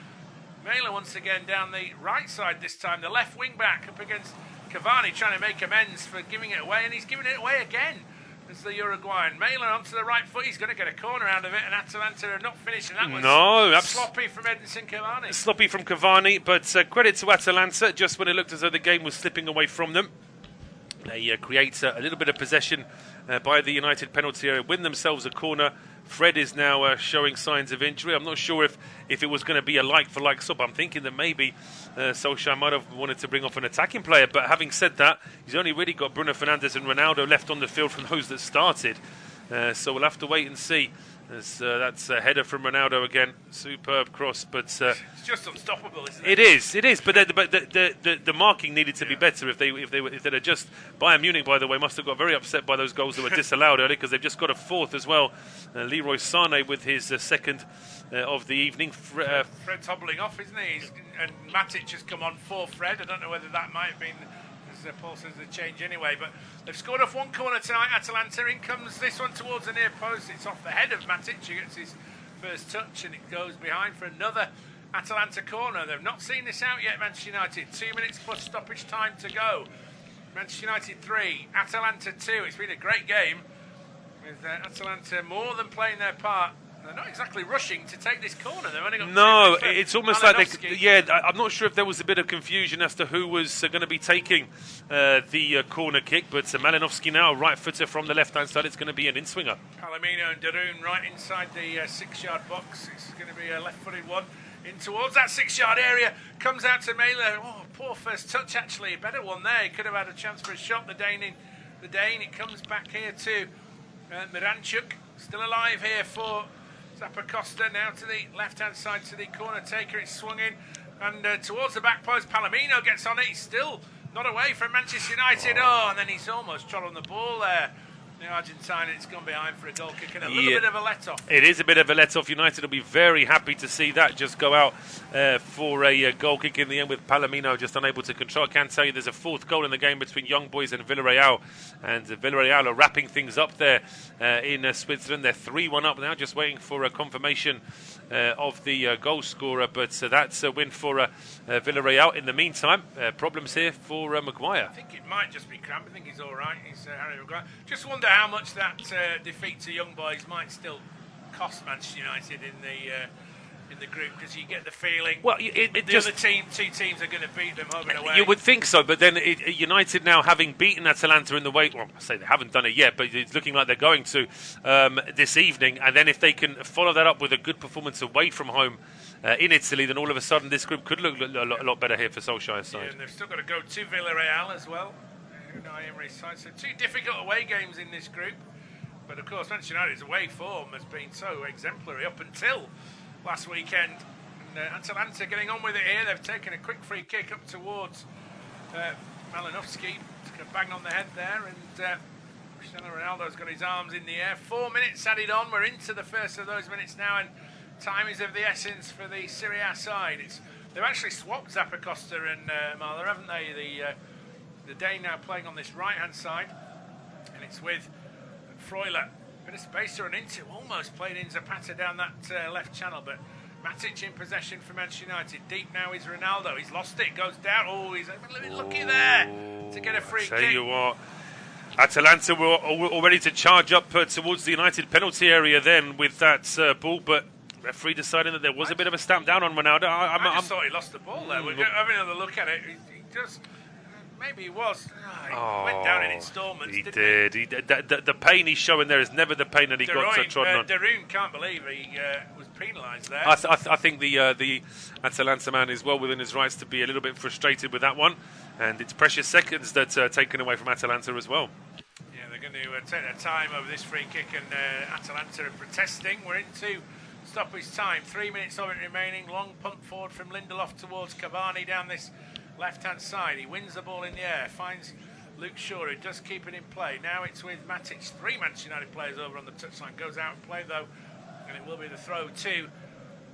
Mailer once again down the right side this time. The left wing-back up against Cavani, trying to make amends for giving it away, and he's giving it away again as the Uruguayan. Mailer onto the right foot, he's going to get a corner out of it, and Atalanta are not finishing. That was sloppy from Edinson Cavani. Sloppy from Cavani, but credit to Atalanta, just when it looked as though the game was slipping away from them. They create a little bit of possession by the United penalty area, win themselves a corner. Fred is now showing signs of injury. I'm not sure if it was going to be a like-for-like swap. I'm thinking that maybe Solskjaer might have wanted to bring off an attacking player. But having said that, he's only really got Bruno Fernandes and Ronaldo left on the field from those that started. So we'll have to wait and see. That's a header from Ronaldo again. Superb cross, but it's just unstoppable, isn't it? It is. But the marking needed to be better. If they'd have just Bayern Munich, by the way, must have got very upset by those goals that were disallowed early, because they've just got a fourth as well. Leroy Sané with his second of the evening. Fred's hobbling off, isn't he? And Matic has come on for Fred. I don't know whether that might have been, as Paul says, the change anyway. But they've scored off one corner tonight, Atalanta. In comes this one towards the near post. It's off the head of Matic. He gets his first touch, and it goes behind for another Atalanta corner. They've not seen this out yet, Manchester United. 2 minutes plus stoppage time to go. Manchester United 3, Atalanta 2. It's been a great game with Atalanta more than playing their part. They're not exactly rushing to take this corner. They've only got 2 minutes left. It's almost like I'm not sure if there was a bit of confusion as to who was going to be taking the corner kick, but Malinovsky now, right footer from the left-hand side. It's going to be an in-swinger. Palomino and Darun right inside the 6-yard box. It's going to be a left-footed one in towards that 6-yard area. Comes out to Mailer. Oh, poor first touch, actually. A better one there. He could have had a chance for a shot. The Dane. It comes back here to Miranchuk. Still alive here for Zappacosta, now to the left-hand side to the corner taker. It's swung in and towards the back post. Palomino gets on it. He's still not away from Manchester United. Oh, and then he's almost trod on the ball there. The Argentine, it's gone behind for a goal kick and a little bit of a let-off. It is a bit of a let-off. United will be very happy to see that just go out for a goal kick in the end, with Palomino just unable to control. I can tell you there's a fourth goal in the game between Young Boys and Villarreal, and Villarreal are wrapping things up there in Switzerland. They're 3-1 up now, just waiting for a confirmation of the goal scorer, but that's a win for Villarreal. In the meantime, problems here for Maguire. I think it might just be cramp. I think he's all right. He's Harry Maguire. Just wonder how much that defeat to Young Boys might still cost Manchester United in the group, because you get the feeling Well, other team, two teams are going to beat them home and away. You would think so, but then United now having beaten Atalanta in the way, well, I say they haven't done it yet, but it's looking like they're going to this evening. And then if they can follow that up with a good performance away from home in Italy, then all of a sudden this group could look a lot better here for Solskjaer's side. Yeah, and they've still got to go to Villarreal as well. Unai Emery's side. So 2 difficult away games in this group. But of course, Manchester United's away form has been so exemplary up until last weekend. And Atalanta getting on with it here. They've taken a quick free kick up towards Malinovsky. Took a bang on the head there. And Cristiano Ronaldo's got his arms in the air. 4 minutes added on. We're into the first of those minutes now. And time is of the essence for the Serie A side. They've actually swapped Zappacosta and Mahler, haven't they? The Dane now playing on this right-hand side. And it's with Freuler. Bit of space to run into. Almost played in Zapata down that left channel, but Matic in possession for Manchester United. Deep now is Ronaldo. He's lost it. Goes down. Oh, he's a little bit lucky there to get a free kick. Tell you what, Atalanta were all ready to charge up towards the United penalty area then with that ball, but referee deciding that there was a bit of a stamp down on Ronaldo. I just thought he lost the ball there. We're having another look at it. He just... Maybe he was. He went down in instalments. He did. The pain he's showing there is never the pain that he got trodden on. Darun can't believe he was penalised there. I think the Atalanta man is well within his rights to be a little bit frustrated with that one, and it's precious seconds that are taken away from Atalanta as well. Yeah, they're going to take their time over this free kick, and Atalanta are protesting. We're into stoppage time. 3 minutes of it remaining. Long punt forward from Lindelof towards Cavani down this left-hand side. He wins the ball in the air, finds Luke Shaw, who does keep it in play. Now it's with Matic. 3 Manchester United players over on the touchline. Goes out and play though, and it will be the throw to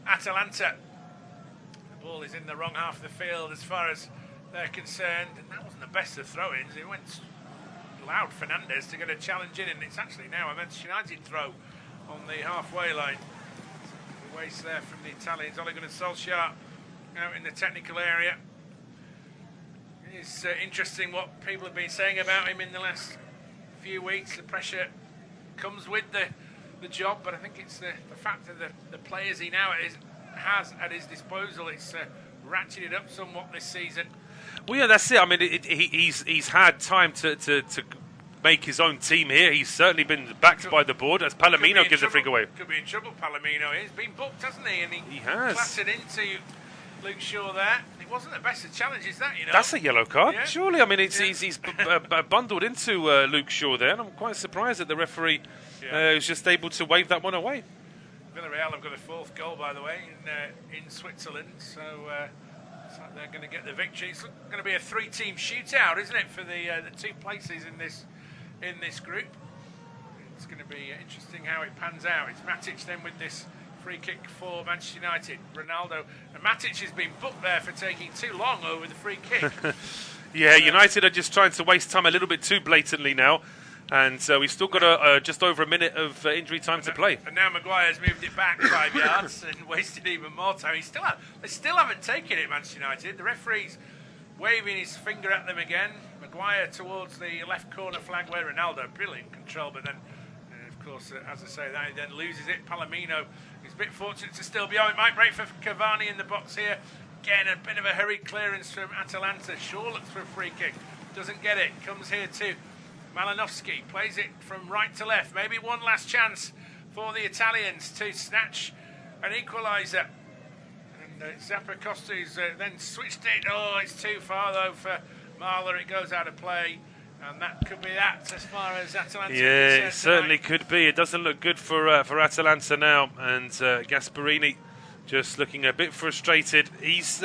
Atalanta. The ball is in the wrong half of the field as far as they're concerned, and that wasn't the best of throw-ins. It went allowed Fernandes to get a challenge in, and it's actually now a Manchester United throw on the halfway line. The waste there from the Italians. Ole Gunnar Solskjaer out in the technical area. It's interesting what people have been saying about him in the last few weeks. The pressure comes with the job, but I think it's the fact that the players he now has at his disposal. It's ratcheted up somewhat this season. Well, yeah, that's it. I mean, he's had time to make his own team here. He's certainly been backed by the board as Palomino gives a freak away. Could be in trouble, Palomino. He's been booked, hasn't he? And he has. Clattered into Luke Shaw there. It wasn't the best of challenges, that, you know. That's a yellow card, yeah. Surely. I mean, he's bundled into Luke Shaw there, and I'm quite surprised that the referee was just able to wave that one away. Villarreal have got a 4th goal, by the way, in Switzerland, so looks like they're going to get the victory. It's going to be a 3-team shootout, isn't it, for the 2 places in this group. It's going to be interesting how it pans out. It's Matic then with this free kick for Manchester United. Ronaldo, and Matic has been booked there for taking too long over the free kick. Yeah, United are just trying to waste time a little bit too blatantly now, and we've still got just over a minute of injury time to play. And now Maguire's moved it back 5 yards and wasted even more time. They still haven't taken it, Manchester United. The referee's waving his finger at them again. Maguire towards the left corner flag where Ronaldo, brilliant control, but then, of course, as I say, he then loses it. Palomino is a bit fortunate to still be on. It might break for Cavani in the box here. Again, a bit of a hurried clearance from Atalanta. Shaw looks for a free kick. Doesn't get it. Comes here to Malinovsky. Plays it from right to left. Maybe one last chance for the Italians to snatch an equaliser. And Zappacosta's then switched it. Oh, it's too far, though, for Mahler. It goes out of play. And that could be that as far as Atalanta. Yeah, it certainly could be. It doesn't look good for Atalanta now. And Gasperini just looking a bit frustrated. He's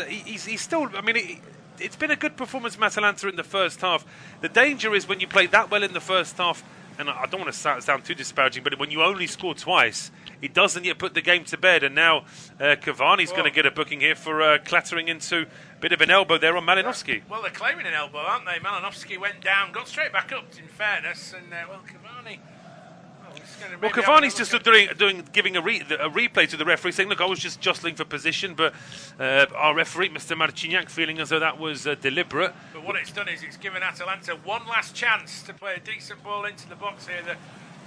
still, I mean, it's been a good performance from Atalanta in the first half. The danger is when you play that well in the first half, and I don't want to sound too disparaging, but when you only score twice, it doesn't yet put the game to bed. And now Cavani's going to get a booking here for clattering into a bit of an elbow there on Malinovsky. Well, they're claiming an elbow, aren't they? Malinovsky went down, got straight back up, in fairness, and Cavani... Well, Cavani's just giving a replay to the referee, saying, "Look, I was just jostling for position, but our referee, Mr. Marciniak, feeling as though that was deliberate." But what it's done is it's given Atalanta one last chance to play a decent ball into the box here. The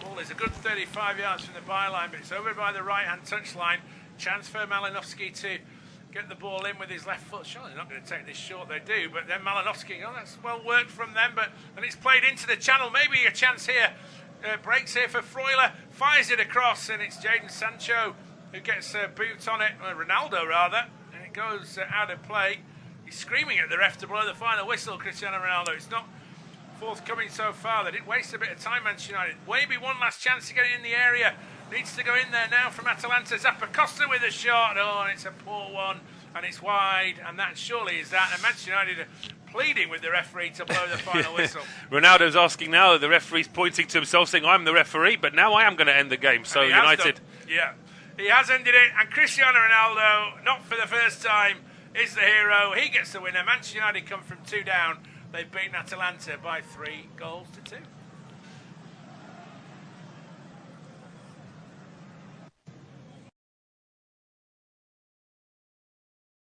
ball is a good 35 yards from the byline, but it's over by the right-hand touchline. chance for Malinovsky to get the ball in with his left foot. Surely they're not going to take this short, they do. But then Malinovsky, that's well worked from them. And it's played into the channel. Maybe a chance here. Breaks here for Freuler. Fires it across, and it's Jadon Sancho who gets a boot on it. Ronaldo, rather. And it goes out of play. He's screaming at the ref to blow the final whistle, Cristiano Ronaldo. It's not forthcoming so far. They didn't waste a bit of time, Manchester United. Maybe one last chance to get it in the area. Needs to go in there now from Atalanta. Rsahford with a shot. Oh, and it's a poor one. And it's wide. And that surely is that. And Manchester United are pleading with the referee to blow the final whistle. Ronaldo's asking now. The referee's pointing to himself saying, I'm the referee, but now I am going to end the game. So United... Yeah, he has ended it. And Cristiano Ronaldo, not for the first time, is the hero. He gets the winner. Manchester United come from 2 down. They've beaten Atalanta by 3 goals to 2.